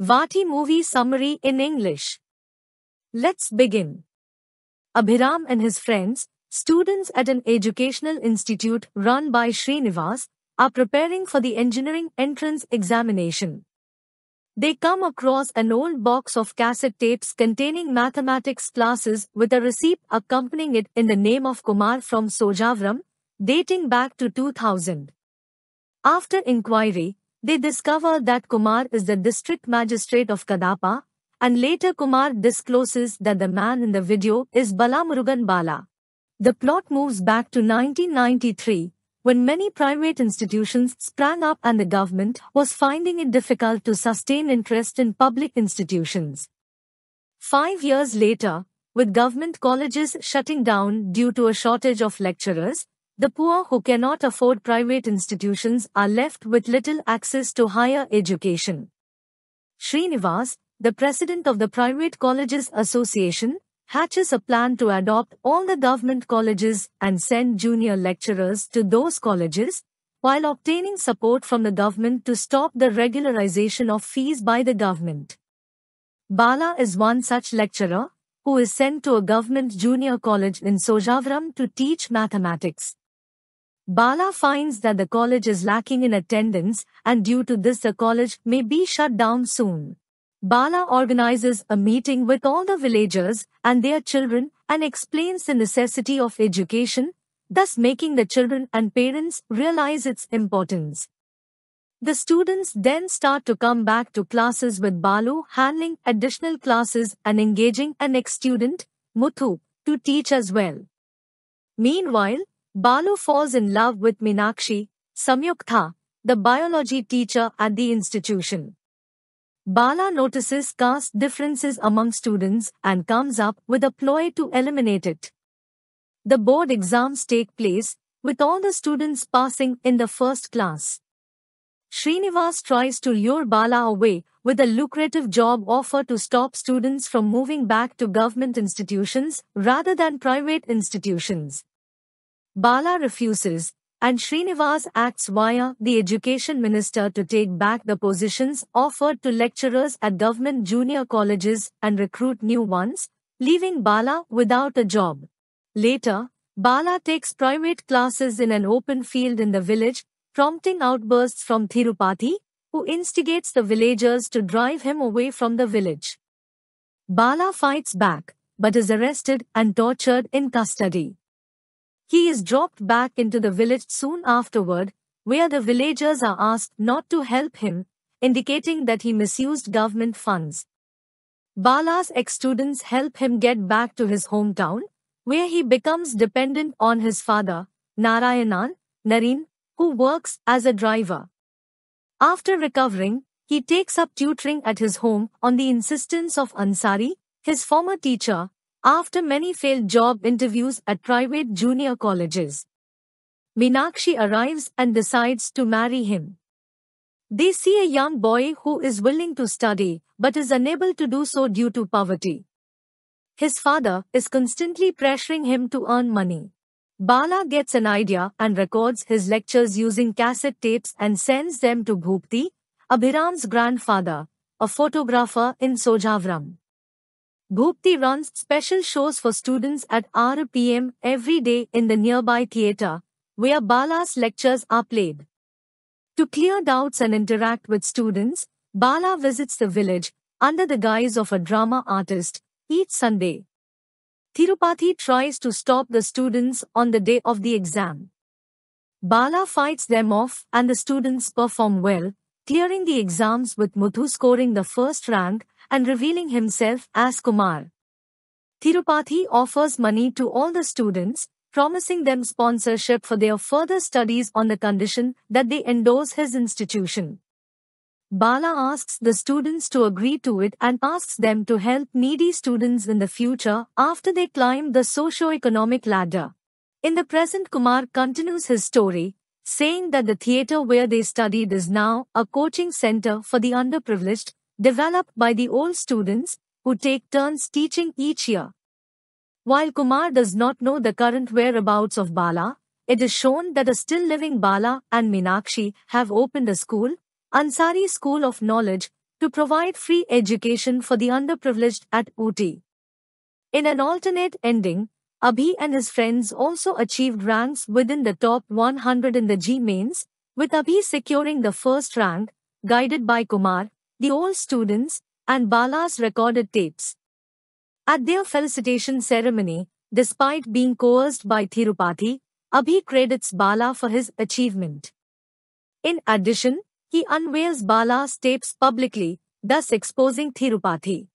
Vati movie summary in English. Let's begin. Abhiram and his friends, students at an educational institute run by Srinivas, are preparing for the engineering entrance examination. They come across an old box of cassette tapes containing mathematics classes with a receipt accompanying it in the name of Kumar from Sojavram, dating back to 2000. After inquiry, they discover that Kumar is the district magistrate of Kadapa, and later Kumar discloses that the man in the video is Balamurugan Bala. The plot moves back to 1993, when many private institutions sprang up and the government was finding it difficult to sustain interest in public institutions. 5 years later, with government colleges shutting down due to a shortage of lecturers, the poor who cannot afford private institutions are left with little access to higher education. Srinivas, the president of the Private Colleges Association, hatches a plan to adopt all the government colleges and send junior lecturers to those colleges, while obtaining support from the government to stop the regularization of fees by the government. Bala is one such lecturer, who is sent to a government junior college in Sojavram to teach mathematics. Bala finds that the college is lacking in attendance, and due to this the college may be shut down soon. Bala organizes a meeting with all the villagers and their children and explains the necessity of education, thus making the children and parents realize its importance. The students then start to come back to classes with Balu handling additional classes and engaging an ex-student, Muthu, to teach as well. Meanwhile, Balu falls in love with Meenakshi, Samyuktha, the biology teacher at the institution. Bala notices caste differences among students and comes up with a ploy to eliminate it. The board exams take place, with all the students passing in the first class. Srinivas tries to lure Bala away with a lucrative job offer to stop students from moving back to government institutions rather than private institutions. Bala refuses, and Srinivas acts via the education minister to take back the positions offered to lecturers at government junior colleges and recruit new ones, leaving Bala without a job. Later, Bala takes private classes in an open field in the village, prompting outbursts from Tirupati, who instigates the villagers to drive him away from the village. Bala fights back, but is arrested and tortured in custody. He is dropped back into the village soon afterward, where the villagers are asked not to help him, indicating that he misused government funds. Bala's ex-students help him get back to his hometown, where he becomes dependent on his father, Narayanan, Naren, who works as a driver. After recovering, he takes up tutoring at his home on the insistence of Ansari, his former teacher, after many failed job interviews at private junior colleges. Meenakshi arrives and decides to marry him. They see a young boy who is willing to study but is unable to do so due to poverty. His father is constantly pressuring him to earn money. Bala gets an idea and records his lectures using cassette tapes and sends them to Bhupti, Abhiram's grandfather, a photographer in Sojavram. Bhupti runs special shows for students at 6 p.m. every day in the nearby theatre, where Bala's lectures are played. To clear doubts and interact with students, Bala visits the village, under the guise of a drama artist, each Sunday. Tirupati tries to stop the students on the day of the exam. Bala fights them off and the students perform well, clearing the exams with Muthu scoring the first rank and revealing himself as Kumar. Tirupati offers money to all the students, promising them sponsorship for their further studies on the condition that they endorse his institution. Bala asks the students to agree to it and asks them to help needy students in the future after they climb the socio-economic ladder. In the present, Kumar continues his story, saying that the theatre where they studied is now a coaching center for the underprivileged, developed by the old students, who take turns teaching each year. While Kumar does not know the current whereabouts of Bala, it is shown that a still living Bala and Meenakshi have opened a school, Ansari School of Knowledge, to provide free education for the underprivileged at Ooty. In an alternate ending, Abhi and his friends also achieved ranks within the top 100 in the G Mains, with Abhi securing the first rank, guided by Kumar, the old students, and Bala's recorded tapes. At their felicitation ceremony, despite being coerced by Tirupati, Abhi credits Bala for his achievement. In addition, he unveils Bala's tapes publicly, thus exposing Tirupati.